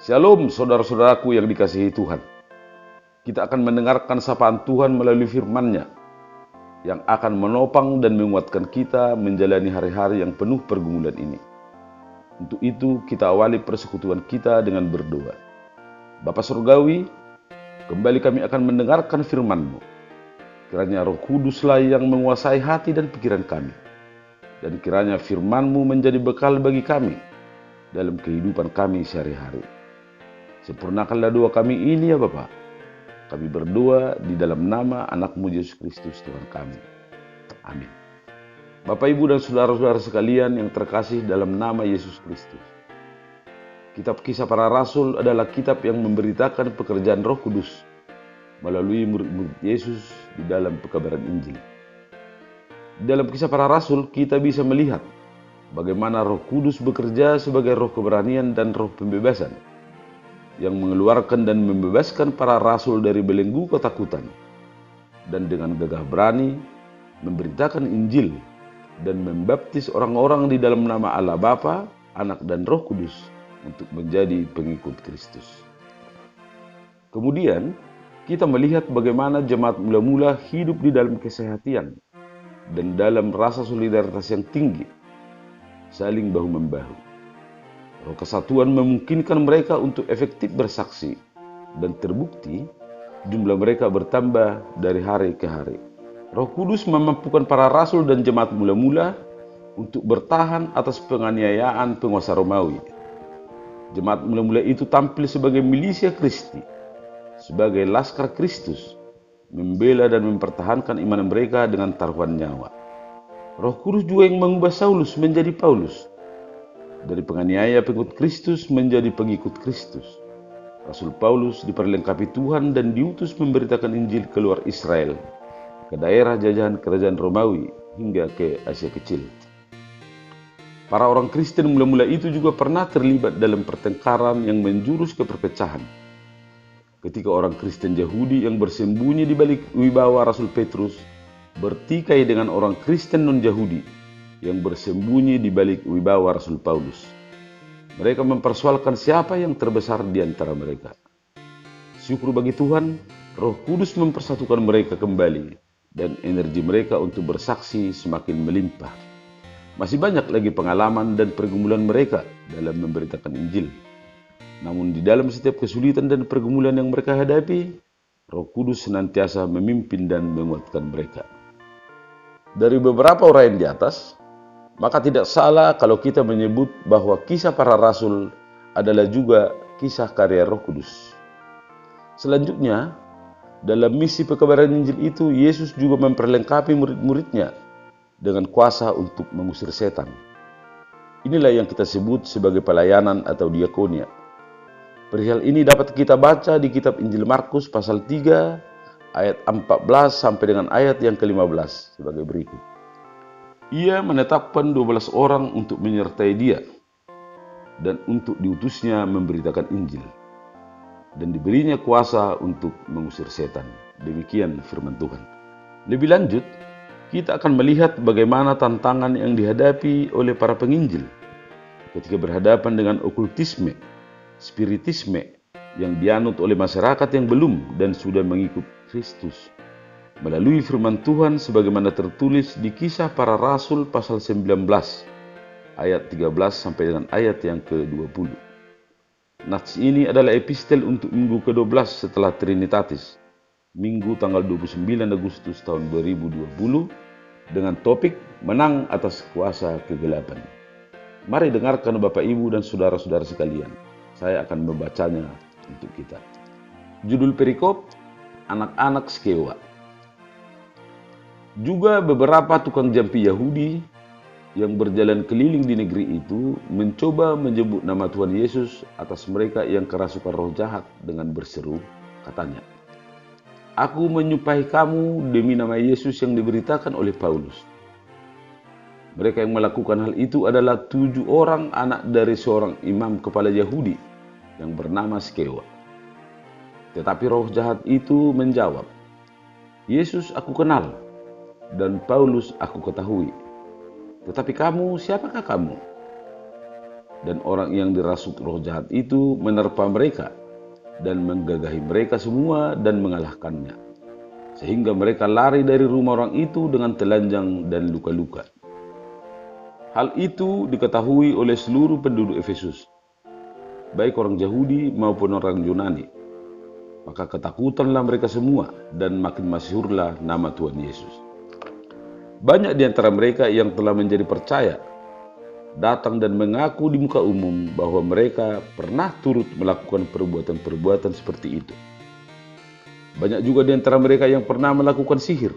Shalom saudara-saudaraku yang dikasihi Tuhan. Kita akan mendengarkan sapaan Tuhan melalui firman-Nya yang akan menopang dan menguatkan kita menjalani hari-hari yang penuh pergumulan ini. Untuk itu kita awali persekutuan kita dengan berdoa. Bapa Surgawi, kembali kami akan mendengarkan firman-Mu. Kiranya Roh Kuduslah yang menguasai hati dan pikiran kami. Dan kiranya firman-Mu menjadi bekal bagi kami dalam kehidupan kami sehari-hari. Sempurnakanlah doa kami ini ya Bapa. Kami berdoa di dalam nama anak-Mu Yesus Kristus Tuhan kami. Amin. Bapak, Ibu, dan saudara-saudara sekalian yang terkasih dalam nama Yesus Kristus. Kitab Kisah Para Rasul adalah kitab yang memberitakan pekerjaan Roh Kudus melalui murid-murid Yesus di dalam pekabaran Injil. Di dalam Kisah Para Rasul kita bisa melihat bagaimana Roh Kudus bekerja sebagai roh keberanian dan roh pembebasan yang mengeluarkan dan membebaskan para rasul dari belenggu ketakutan dan dengan gagah berani memberitakan Injil dan membaptis orang-orang di dalam nama Allah Bapa, Anak dan Roh Kudus untuk menjadi pengikut Kristus. Kemudian kita melihat bagaimana jemaat mula-mula hidup di dalam kesehatan dan dalam rasa solidaritas yang tinggi, saling bahu-membahu. Roh kesatuan memungkinkan mereka untuk efektif bersaksi dan terbukti jumlah mereka bertambah dari hari ke hari. Roh Kudus memampukan para rasul dan jemaat mula-mula untuk bertahan atas penganiayaan penguasa Romawi. Jemaat mula-mula itu tampil sebagai milisia Kristi, sebagai laskar Kristus, membela dan mempertahankan iman mereka dengan taruhan nyawa. Roh Kudus juga yang mengubah Saulus menjadi Paulus, dari penganiaya pengikut Kristus menjadi pengikut Kristus. Rasul Paulus diperlengkapi Tuhan dan diutus memberitakan Injil keluar Israel, ke daerah jajahan kerajaan Romawi hingga ke Asia Kecil. Para orang Kristen mula-mula itu juga pernah terlibat dalam pertengkaran yang menjurus ke perpecahan. Ketika orang Kristen Yahudi yang bersembunyi di balik wibawa Rasul Petrus bertikai dengan orang Kristen non-Yahudi yang bersembunyi di balik wibawa Rasul Paulus. Mereka mempersoalkan siapa yang terbesar di antara mereka. Syukur bagi Tuhan, Roh Kudus mempersatukan mereka kembali dan energi mereka untuk bersaksi semakin melimpah. Masih banyak lagi pengalaman dan pergumulan mereka dalam memberitakan Injil. Namun di dalam setiap kesulitan dan pergumulan yang mereka hadapi, Roh Kudus senantiasa memimpin dan menguatkan mereka. Dari beberapa uraian di atas, maka tidak salah kalau kita menyebut bahwa kisah para rasul adalah juga kisah karya Roh Kudus. Selanjutnya, dalam misi pekabaran Injil itu, Yesus juga memperlengkapi murid-muridnya dengan kuasa untuk mengusir setan. Inilah yang kita sebut sebagai pelayanan atau diakonia. Perihal ini dapat kita baca di kitab Injil Markus pasal 3 ayat 14 sampai dengan ayat yang ke-15 sebagai berikut. Ia menetapkan 12 orang untuk menyertai dia dan untuk diutusnya memberitakan Injil, dan diberinya kuasa untuk mengusir setan. Demikian firman Tuhan. Lebih lanjut, kita akan melihat bagaimana tantangan yang dihadapi oleh para penginjil ketika berhadapan dengan okultisme, spiritisme yang dianut oleh masyarakat yang belum dan sudah mengikut Kristus. Melalui firman Tuhan sebagaimana tertulis di Kisah Para Rasul pasal 19 ayat 13 sampai dengan ayat yang ke-20. Nats ini adalah epistel untuk minggu ke-12 setelah Trinitatis, Minggu tanggal 29 Agustus tahun 2020, dengan topik Menang atas Kuasa Kegelapan. Mari dengarkan Bapak, Ibu, dan saudara-saudara sekalian. Saya akan membacanya untuk kita. Judul perikop, Anak-anak Skewa. Juga beberapa tukang jampi Yahudi yang berjalan keliling di negeri itu mencoba menyebut nama Tuhan Yesus atas mereka yang kerasukan roh jahat dengan berseru, katanya, "Aku menyumpahi kamu demi nama Yesus yang diberitakan oleh Paulus." Mereka yang melakukan hal itu adalah 7 orang anak dari seorang imam kepala Yahudi yang bernama Skewa. Tetapi roh jahat itu menjawab, "Yesus aku kenal, dan Paulus aku ketahui. Tetapi kamu, siapakah kamu?" dan orang yang dirasuk roh jahat itu menerpa mereka dan menggagahi mereka semua dan mengalahkannya, sehingga mereka lari dari rumah orang itu dengan telanjang dan luka-luka. Hal itu diketahui oleh seluruh penduduk Efesus, baik orang Yahudi maupun orang Yunani. Maka ketakutanlah mereka semua dan makin masyhurlah nama Tuhan Yesus. Banyak di antara mereka yang telah menjadi percaya datang dan mengaku di muka umum bahwa mereka pernah turut melakukan perbuatan-perbuatan seperti itu. Banyak juga di antara mereka yang pernah melakukan sihir,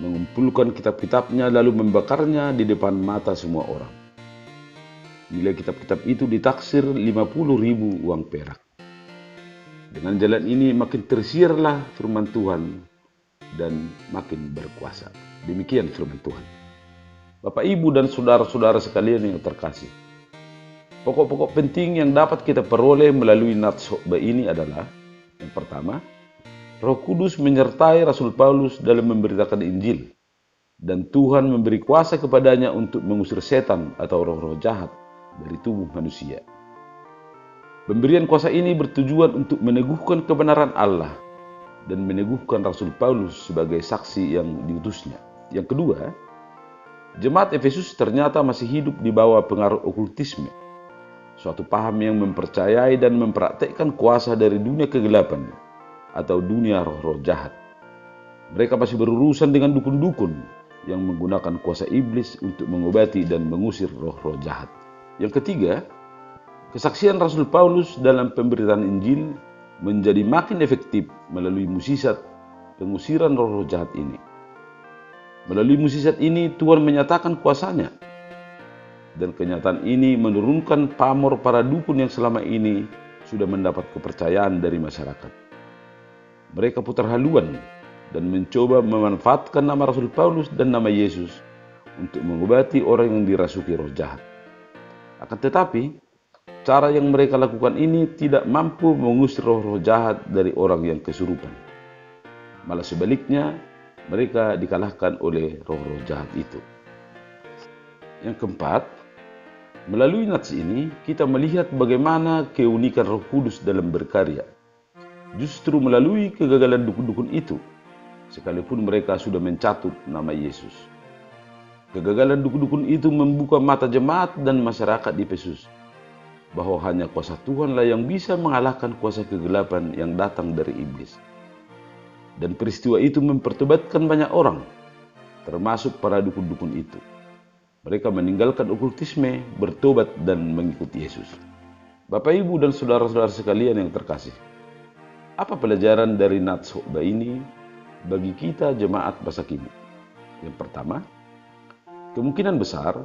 mengumpulkan kitab-kitabnya lalu membakarnya di depan mata semua orang. Nilai kitab-kitab itu ditaksir 50.000 uang perak. Dengan jalan ini makin tersiarlah firman Tuhan dan makin berkuasa. Demikian firman Tuhan. Bapak, Ibu, dan saudara-saudara sekalian yang terkasih, pokok-pokok penting yang dapat kita peroleh melalui nats khotbah ini adalah: yang pertama, Roh Kudus menyertai Rasul Paulus dalam memberitakan Injil, dan Tuhan memberi kuasa kepadanya untuk mengusir setan atau roh-roh jahat dari tubuh manusia. Pemberian kuasa ini bertujuan untuk meneguhkan kebenaran Allah dan meneguhkan Rasul Paulus sebagai saksi yang diutusnya. Yang kedua, jemaat Efesus ternyata masih hidup di bawah pengaruh okultisme, suatu paham yang mempercayai dan mempraktekkan kuasa dari dunia kegelapan atau dunia roh-roh jahat. Mereka masih berurusan dengan dukun-dukun yang menggunakan kuasa iblis untuk mengobati dan mengusir roh-roh jahat. Yang ketiga, kesaksian Rasul Paulus dalam pemberitaan Injil menjadi makin efektif melalui mukjizat pengusiran roh-roh jahat ini. Melalui mukjizat ini Tuhan menyatakan kuasa-Nya, dan kenyataan ini menurunkan pamor para dukun yang selama ini sudah mendapat kepercayaan dari masyarakat. Mereka putar haluan dan mencoba memanfaatkan nama Rasul Paulus dan nama Yesus untuk mengobati orang yang dirasuki roh jahat. Akan tetapi, cara yang mereka lakukan ini tidak mampu mengusir roh-roh jahat dari orang yang kesurupan. Malah sebaliknya, mereka dikalahkan oleh roh-roh jahat itu. Yang keempat, melalui nats ini kita melihat bagaimana keunikan Roh Kudus dalam berkarya. Justru melalui kegagalan dukun-dukun itu, sekalipun mereka sudah mencatut nama Yesus. Kegagalan dukun-dukun itu membuka mata jemaat dan masyarakat di Efesus bahwa hanya kuasa Tuhanlah yang bisa mengalahkan kuasa kegelapan yang datang dari iblis. Dan peristiwa itu mempertobatkan banyak orang, termasuk para dukun-dukun itu. Mereka meninggalkan okultisme, bertobat, dan mengikuti Yesus. Bapak, Ibu, dan saudara-saudara sekalian yang terkasih, apa pelajaran dari nats khotbah ini bagi kita jemaat masa kini? Yang pertama, kemungkinan besar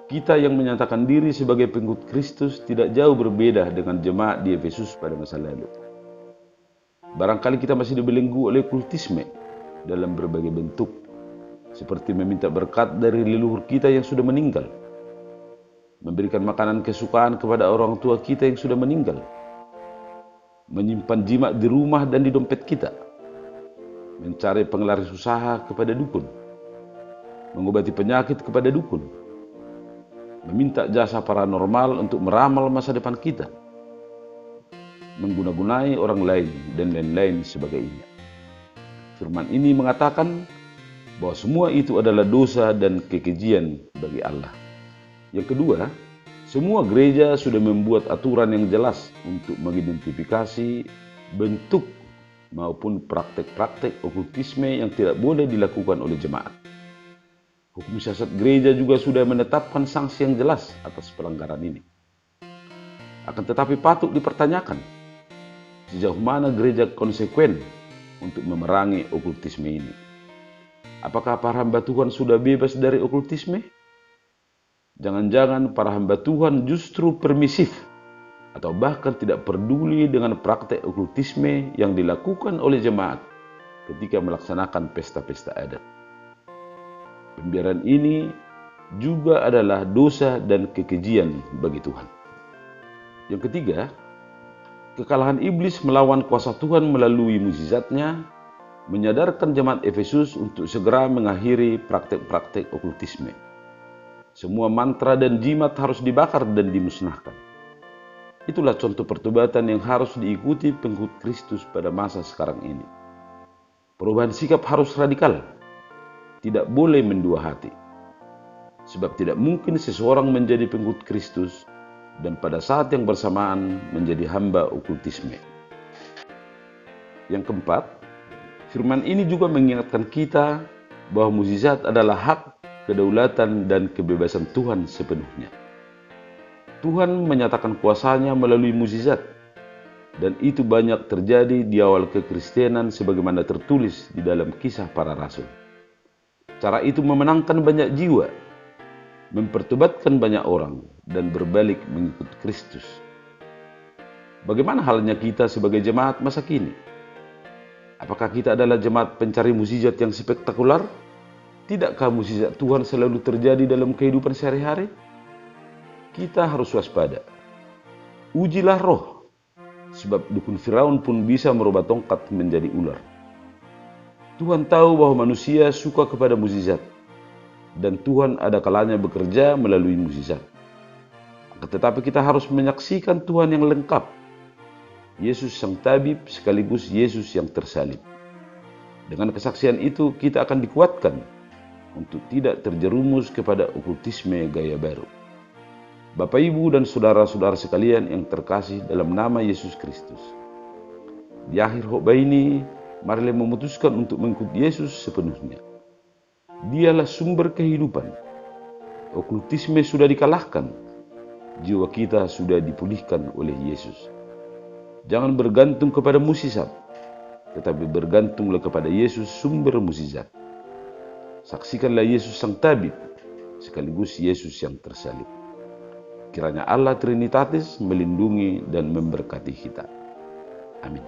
kita yang menyatakan diri sebagai pengikut Kristus tidak jauh berbeda dengan jemaat di Efesus pada masa lalu. Barangkali kita masih dibelenggu oleh kultisme dalam berbagai bentuk, seperti meminta berkat dari leluhur kita yang sudah meninggal, memberikan makanan kesukaan kepada orang tua kita yang sudah meninggal, menyimpan jimat di rumah dan di dompet kita, mencari penglaris usaha kepada dukun, mengobati penyakit kepada dukun, meminta jasa paranormal untuk meramal masa depan kita, mengguna-gunai orang lain, dan lain-lain sebagainya. Firman ini mengatakan bahwa semua itu adalah dosa dan kekejian bagi Allah. Yang kedua, semua gereja sudah membuat aturan yang jelas untuk mengidentifikasi bentuk maupun praktek-praktek okultisme yang tidak boleh dilakukan oleh jemaat. Hukum siasat gereja juga sudah menetapkan sanksi yang jelas atas pelanggaran ini. Akan tetapi patut dipertanyakan, sejauh mana gereja konsekuen untuk memerangi okultisme ini? Apakah para hamba Tuhan sudah bebas dari okultisme? Jangan-jangan para hamba Tuhan justru permisif atau bahkan tidak peduli dengan praktek okultisme yang dilakukan oleh jemaat ketika melaksanakan pesta-pesta adat. Pembiaran ini juga adalah dosa dan kekejian bagi Tuhan. Yang ketiga, kekalahan iblis melawan kuasa Tuhan melalui mukjizatnya menyadarkan jemaat Efesus untuk segera mengakhiri praktek-praktek okultisme. Semua mantra dan jimat harus dibakar dan dimusnahkan. Itulah contoh pertobatan yang harus diikuti pengikut Kristus pada masa sekarang ini. Perubahan sikap harus radikal, tidak boleh mendua hati. Sebab tidak mungkin seseorang menjadi pengikut Kristus dan pada saat yang bersamaan menjadi hamba okultisme. Yang keempat, firman ini juga mengingatkan kita bahwa mukjizat adalah hak, kedaulatan, dan kebebasan Tuhan sepenuhnya. Tuhan menyatakan kuasa-Nya melalui mukjizat, dan itu banyak terjadi di awal kekristenan sebagaimana tertulis di dalam Kisah Para Rasul. Cara itu memenangkan banyak jiwa, mempertobatkan banyak orang, dan berbalik mengikut Kristus. Bagaimana halnya kita sebagai jemaat masa kini? Apakah kita adalah jemaat pencari mukjizat yang spektakuler? Tidakkah mukjizat Tuhan selalu terjadi dalam kehidupan sehari-hari? Kita harus waspada. Ujilah roh, sebab dukun Firaun pun bisa merubah tongkat menjadi ular. Tuhan tahu bahwa manusia suka kepada mukjizat, dan Tuhan ada kalanya bekerja melalui mukjizat. Tetapi kita harus menyaksikan Tuhan yang lengkap, Yesus sang tabib sekaligus Yesus yang tersalib. Dengan kesaksian itu kita akan dikuatkan untuk tidak terjerumus kepada okultisme gaya baru. Bapak, Ibu, dan saudara-saudara sekalian yang terkasih dalam nama Yesus Kristus. Di akhir khotbah ini, marilah memutuskan untuk mengikut Yesus sepenuhnya. Dialah sumber kehidupan. Okultisme sudah dikalahkan. Jiwa kita sudah dipulihkan oleh Yesus. Jangan bergantung kepada mukjizat, tetapi bergantunglah kepada Yesus sumber mukjizat. Saksikanlah Yesus sang tabib, sekaligus Yesus yang tersalib. Kiranya Allah Trinitatis melindungi dan memberkati kita. Amin.